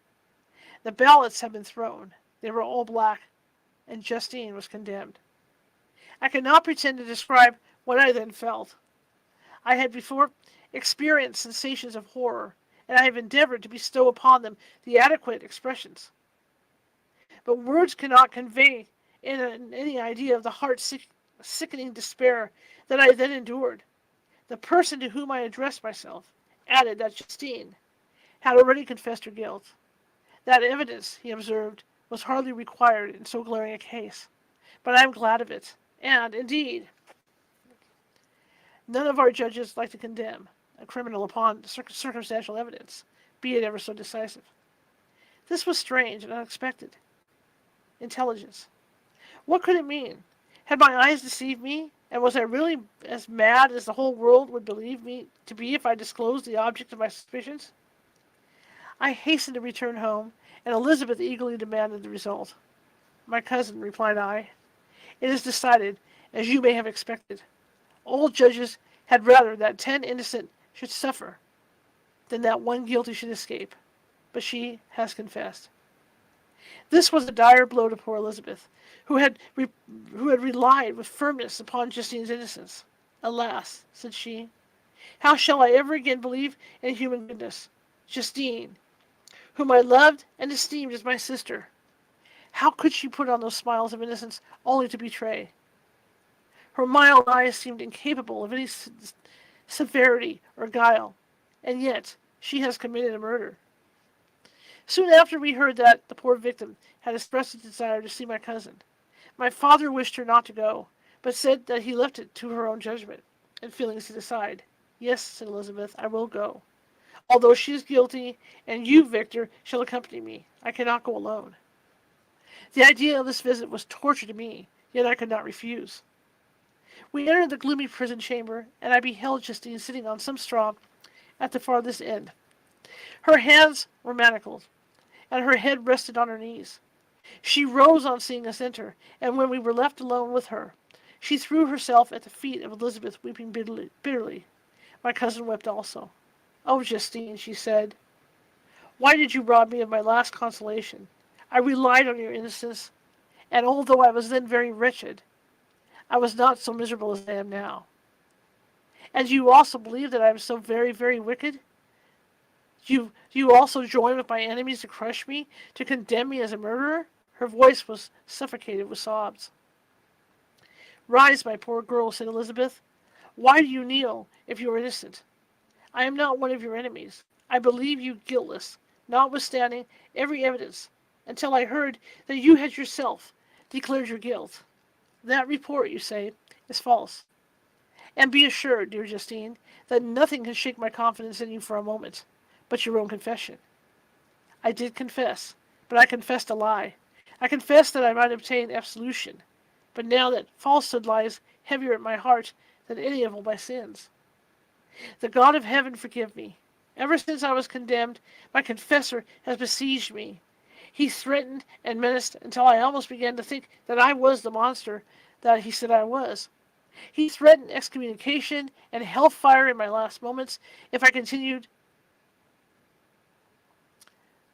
The ballots had been thrown. They were all black, and Justine was condemned. I cannot pretend to describe what I then felt. I had before experienced sensations of horror, and I have endeavored to bestow upon them the adequate expressions. But words cannot convey any idea of the heart-sickening despair that I then endured. The person to whom I addressed myself added that Justine had already confessed her guilt. That evidence, he observed, was hardly required in so glaring a case. But I am glad of it, and, indeed, none of our judges like to condemn a criminal upon circumstantial evidence, be it ever so decisive. This was strange and unexpected intelligence. What could it mean? Had my eyes deceived me, And was I really as mad as the whole world would believe me to be if I disclosed the object of my suspicions? I hastened to return home, and Elizabeth eagerly demanded the result. My cousin, replied I, it is decided, as you may have expected. All judges had rather that 10 innocent should suffer than that one guilty should escape. But she has confessed. This was a dire blow to poor Elizabeth, who had relied with firmness upon Justine's innocence. Alas, said she, how shall I ever again believe in human goodness? Justine, whom I loved and esteemed as my sister, how could she put on those smiles of innocence only to betray? Her mild eyes seemed incapable of any severity or guile, and yet she has committed a murder. Soon after we heard that the poor victim had expressed a desire to see my cousin. My father wished her not to go, but said that he left it to her own judgment and feelings to decide. Yes, said Elizabeth, I will go. Although she is guilty, and you, Victor, shall accompany me. I cannot go alone. The idea of this visit was torture to me, yet I could not refuse. We entered the gloomy prison chamber, and I beheld Justine sitting on some straw at the farthest end. Her hands were manacled, and her head rested on her knees. She rose on seeing us enter, and when we were left alone with her, she threw herself at the feet of Elizabeth, weeping bitterly. My cousin wept also. Oh, Justine, she said, why did you rob me of my last consolation? I relied on your innocence, and although I was then very wretched, I was not so miserable as I am now. And do you also believe that I am so very, very wicked? Do you also join with my enemies to crush me, to condemn me as a murderer? Her voice was suffocated with sobs. Rise, my poor girl, said Elizabeth. Why do you kneel if you are innocent? I am not one of your enemies. I believe you guiltless, notwithstanding every evidence, until I heard that you had yourself declared your guilt. That report, you say, is false. And be assured, dear Justine, that nothing can shake my confidence in you for a moment, but your own confession. I did confess, but I confessed a lie. I confessed that I might obtain absolution, but now that falsehood lies heavier at my heart than any of all my sins. The God of heaven forgive me. Ever since I was condemned, my confessor has besieged me. He threatened and menaced until I almost began to think that I was the monster that he said I was. He threatened excommunication and hellfire in my last moments if I continued.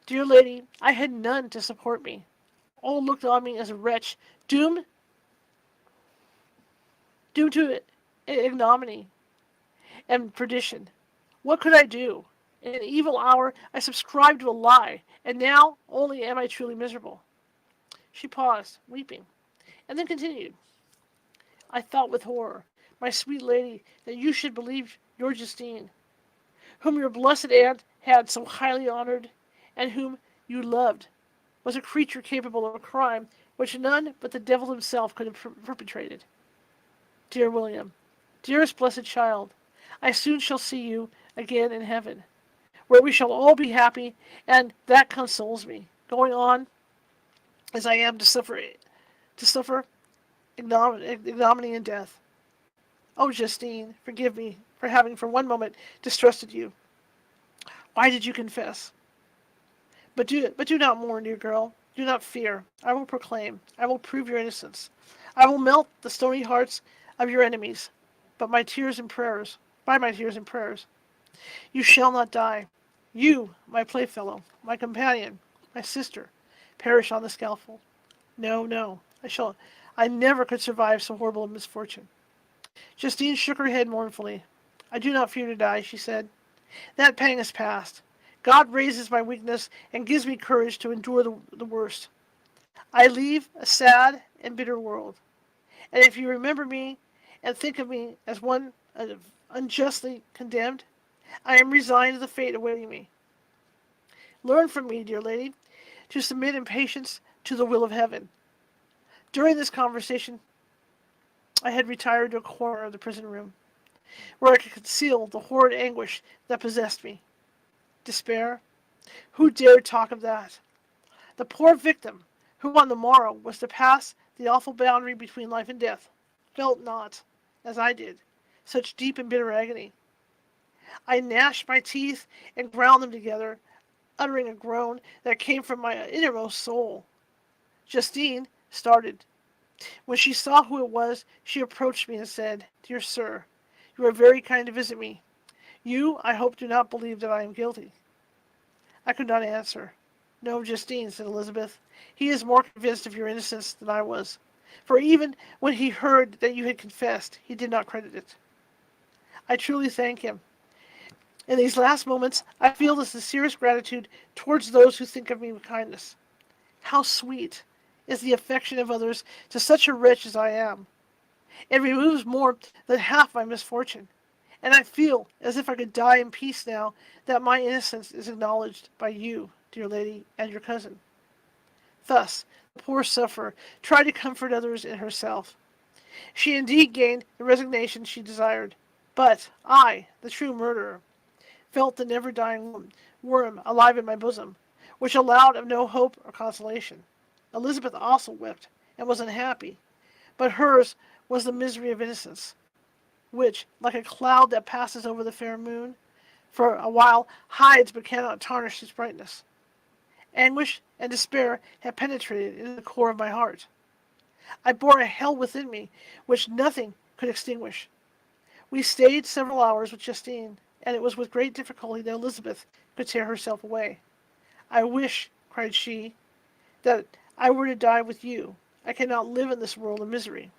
Dear lady, I had none to support me. All looked on me as a wretch, doomed to ignominy and perdition. What could I do? In an evil hour, I subscribed to a lie, and now only am I truly miserable. She paused, weeping, and then continued. I thought with horror, my sweet lady, that you should believe your Justine, whom your blessed aunt had so highly honored, and whom you loved, was a creature capable of a crime which none but the devil himself could have perpetrated. Dear William, dearest blessed child, I soon shall see you again in heaven, where we shall all be happy, and that consoles me, going on as I am to suffer ignominy and death. Oh, Justine, forgive me for having for one moment distrusted you. Why did you confess? But do not mourn, dear girl. Do not fear. I will proclaim. I will prove your innocence. I will melt the stony hearts of your enemies, by my tears and prayers. You shall not die. You, my playfellow, my companion, my sister, perish on the scaffold. No, no, I never could survive so horrible a misfortune. Justine shook her head mournfully. I do not fear to die, she said. That pang is past. God raises my weakness and gives me courage to endure the worst. I leave a sad and bitter world. And if you remember me and think of me as one unjustly condemned, I am resigned to the fate awaiting me. Learn from me, dear lady, to submit in patience to the will of heaven. During this conversation, I had retired to a corner of the prison room, where I could conceal the horrid anguish that possessed me. Despair? Who dared talk of that? The poor victim, who on the morrow was to pass the awful boundary between life and death, felt not, as I did, such deep and bitter agony. I gnashed my teeth and ground them together, uttering a groan that came from my innermost soul. Justine started. When she saw who it was, she approached me and said, "Dear sir, you are very kind to visit me. You, I hope, do not believe that I am guilty." I could not answer. "No, Justine," said Elizabeth. "He is more convinced of your innocence than I was. For even when he heard that you had confessed, he did not credit it. I truly thank him. In these last moments, I feel the sincerest gratitude towards those who think of me with kindness. How sweet is the affection of others to such a wretch as I am! It removes more than half my misfortune, and I feel as if I could die in peace now that my innocence is acknowledged by you, dear lady, and your cousin." Thus, the poor sufferer tried to comfort others and herself. She indeed gained the resignation she desired, but I, the true murderer, felt the never-dying worm alive in my bosom, which allowed of no hope or consolation. Elizabeth also wept, and was unhappy, but hers was the misery of innocence, which, like a cloud that passes over the fair moon, for a while hides but cannot tarnish its brightness. Anguish and despair had penetrated into the core of my heart. I bore a hell within me which nothing could extinguish. We stayed several hours with Justine, and it was with great difficulty that Elizabeth could tear herself away. "I wish," cried she, "that I were to die with you. I cannot live in this world of misery."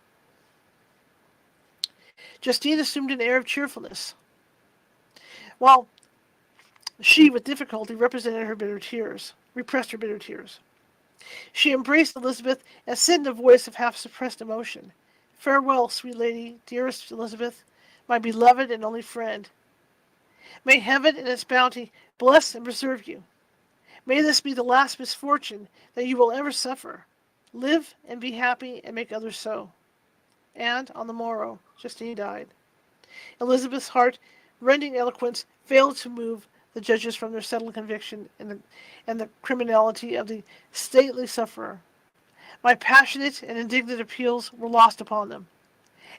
Justine assumed an air of cheerfulness, while she with difficulty repressed her bitter tears. She embraced Elizabeth and said in a voice of half-suppressed emotion, "Farewell, sweet lady, dearest Elizabeth, my beloved and only friend. May heaven in its bounty bless and preserve you. May this be the last misfortune that you will ever suffer. Live and be happy and make others so." And on the morrow, Justine died. Elizabeth's heart-rending eloquence failed to move the judges from their settled conviction and the criminality of the stately sufferer. My passionate and indignant appeals were lost upon them,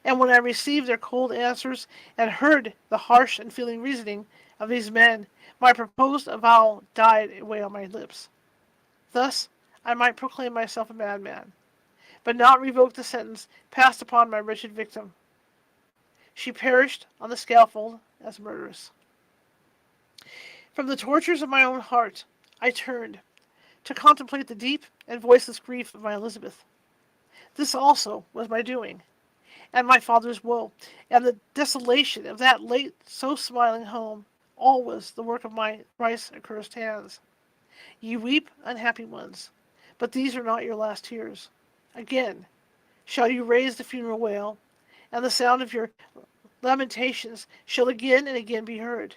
and when I received their cold answers and heard the harsh and feeling reasoning of these men, my proposed avowal died away on my lips. Thus I might proclaim myself a madman, but not revoke the sentence passed upon my wretched victim. She perished on the scaffold as murderess. From the tortures of my own heart, I turned to contemplate the deep and voiceless grief of my Elizabeth. This also was my doing, and my father's woe, and the desolation of that late so smiling home, all was the work of my thrice accursed hands. Ye weep, unhappy ones, but these are not your last tears. Again shall you raise the funeral wail, and the sound of your lamentations shall again and again be heard.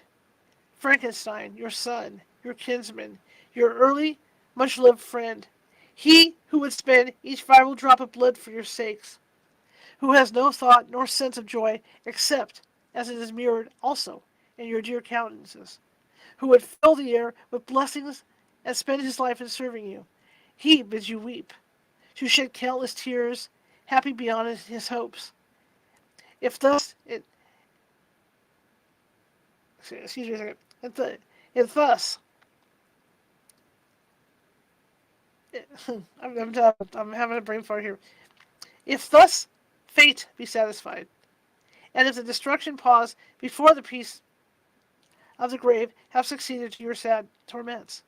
Frankenstein, your son, your kinsman, your early, much-loved friend, he who would spend each vital drop of blood for your sakes, who has no thought nor sense of joy except as it is mirrored also in your dear countenances, who would fill the air with blessings and spend his life in serving you, he bids you weep, to shed countless tears, happy beyond his hopes. If thus it, excuse me a second, if thus, I'm having a brain fart here. If thus fate be satisfied, and if the destruction pause before the peace of the grave have succeeded to your sad torments.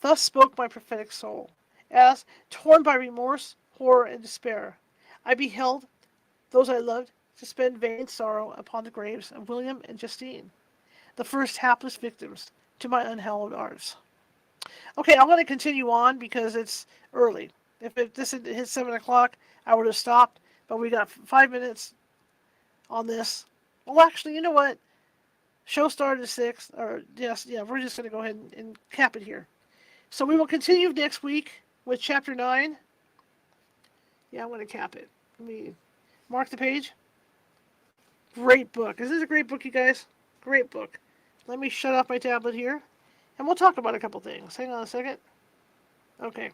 Thus spoke my prophetic soul, as, torn by remorse, horror, and despair, I beheld those I loved to spend vain sorrow upon the graves of William and Justine, the first hapless victims to my unhallowed arts. Okay, I'm going to continue on because it's early. If this had hit 7 o'clock, I would have stopped, but we got 5 minutes on this. Well, actually, you know what? Show started at 6, or yes, yeah, we're just going to go ahead and cap it here. So we will continue next week with Chapter 9. Yeah, I'm going to cap it. Let me mark the page. Great book. Is this a great book, you guys? Great book. Let me shut off my tablet here, and we'll talk about a couple things. Hang on a second. Okay.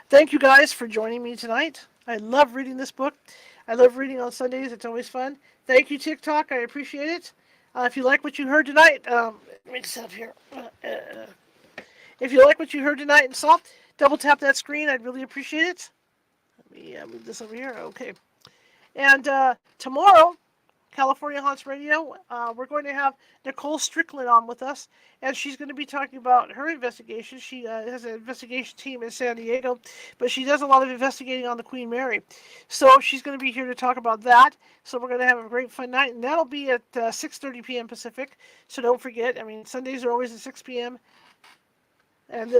Thank you guys for joining me tonight. I love reading this book. I love reading on Sundays. It's always fun. Thank you, TikTok. I appreciate it. If you like what you heard tonight, let me set up here. If you like what you heard tonight and saw, double tap that screen. I'd really appreciate it. Let me move this over here. Okay. And tomorrow, California Haunts Radio, we're going to have Nicole Strickland on with us, and she's going to be talking about her investigation. She has an investigation team in San Diego, but she does a lot of investigating on the Queen Mary. So she's going to be here to talk about that. So we're going to have a great fun night, and that'll be at 6:30 p.m. Pacific. So don't forget, I mean, Sundays are always at 6 p.m., and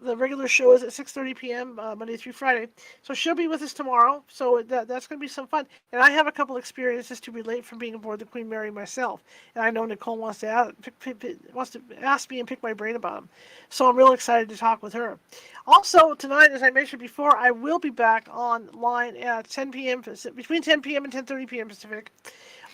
the regular show is at 6:30 p.m. Monday through Friday. So she'll be with us tomorrow. So that's going to be some fun. And I have a couple experiences to relate from being aboard the Queen Mary myself. And I know Nicole wants to ask me and pick my brain about them. So I'm real excited to talk with her. Also tonight, as I mentioned before, I will be back online at 10 p.m. between 10 p.m. and 10:30 p.m. Pacific,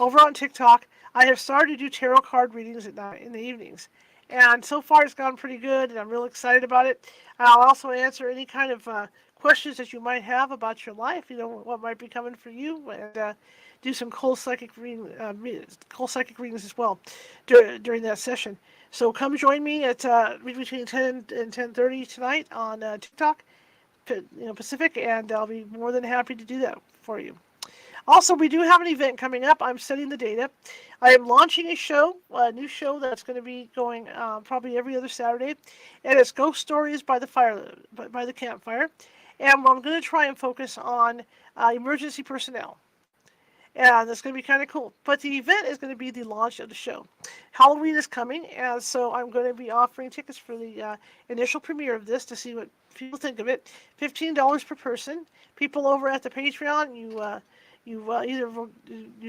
over on TikTok. I have started to do tarot card readings at night in the evenings. And so far, it's gone pretty good, and I'm real excited about it. I'll also answer any kind of questions that you might have about your life, what might be coming for you, and do some cold psychic readings as well during that session. So come join me at between 10 and 10:30 tonight on TikTok, Pacific, and I'll be more than happy to do that for you. Also, we do have an event coming up. I'm setting the date up. I am launching a new show that's going to be going probably every other Saturday, and it's Ghost Stories by the campfire. And I'm going to try and focus on emergency personnel. And that's going to be kind of cool. But the event is going to be the launch of the show. Halloween is coming, and so I'm going to be offering tickets for the initial premiere of this to see what people think of it. $15 per person. People over at the Patreon, you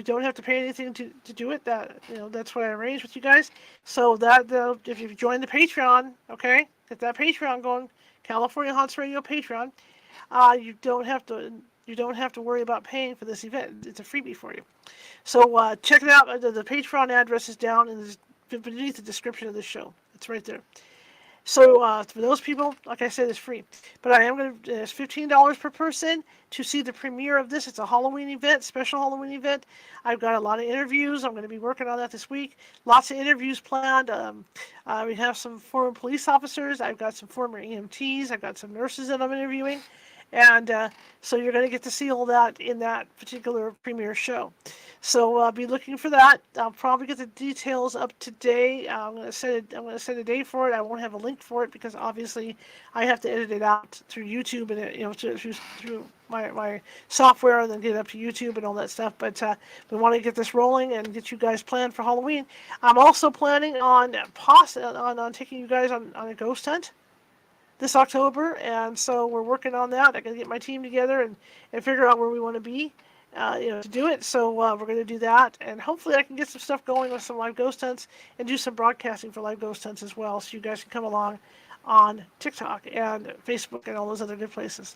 don't have to pay anything to do it. That's what I arranged with you guys. So that if you join the Patreon, okay, get that Patreon going, California Haunts Radio Patreon. You don't have to worry about paying for this event. It's a freebie for you. So check it out. The Patreon address is down beneath the description of this show. It's right there. So for those people, like I said, it's free. But it's $15 per person to see the premiere of this. It's a Halloween event, special Halloween event. I've got a lot of interviews. I'm going to be working on that this week. Lots of interviews planned. We have some former police officers. I've got some former EMTs. I've got some nurses that I'm interviewing. And so you're going to get to see all that in that particular premiere show. So be looking for that. I'll probably get the details up today. I'm going to set a date for it. I won't have a link for it because obviously I have to edit it out through YouTube and through my software and then get it up to YouTube and all that stuff. But we want to get this rolling and get you guys planned for Halloween. I'm also planning on taking you guys on a ghost hunt this October, and so we're working on that. I got to get my team together and figure out where we want to be, to do it. So we're going to do that, and hopefully I can get some stuff going with some live ghost hunts and do some broadcasting for live ghost hunts as well, so you guys can come along on TikTok and Facebook and all those other good places.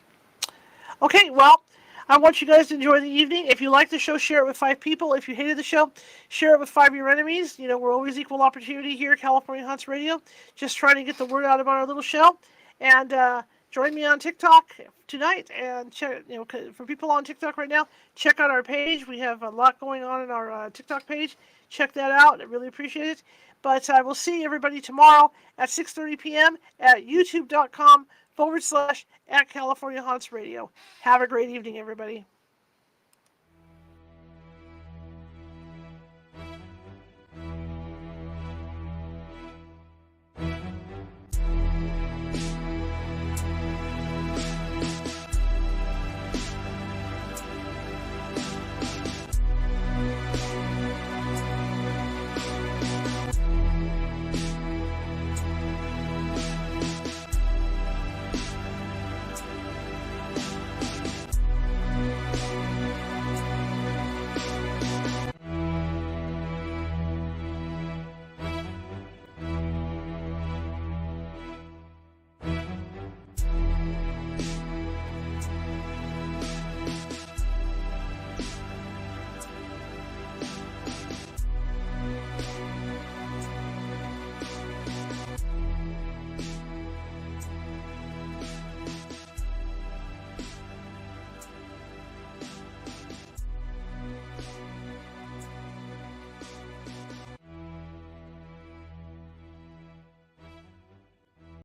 Okay, well, I want you guys to enjoy the evening. If you like the show, share it with 5 people. If you hated the show, share it with 5 of your enemies. We're always equal opportunity here at California Haunts Radio, just trying to get the word out about our little show. And join me on TikTok tonight. And for people on TikTok right now, check out our page. We have a lot going on in our TikTok page. Check that out. I really appreciate it. But I will see everybody tomorrow at 6:30 p.m. at youtube.com/@California Haunts Radio. Have a great evening, everybody.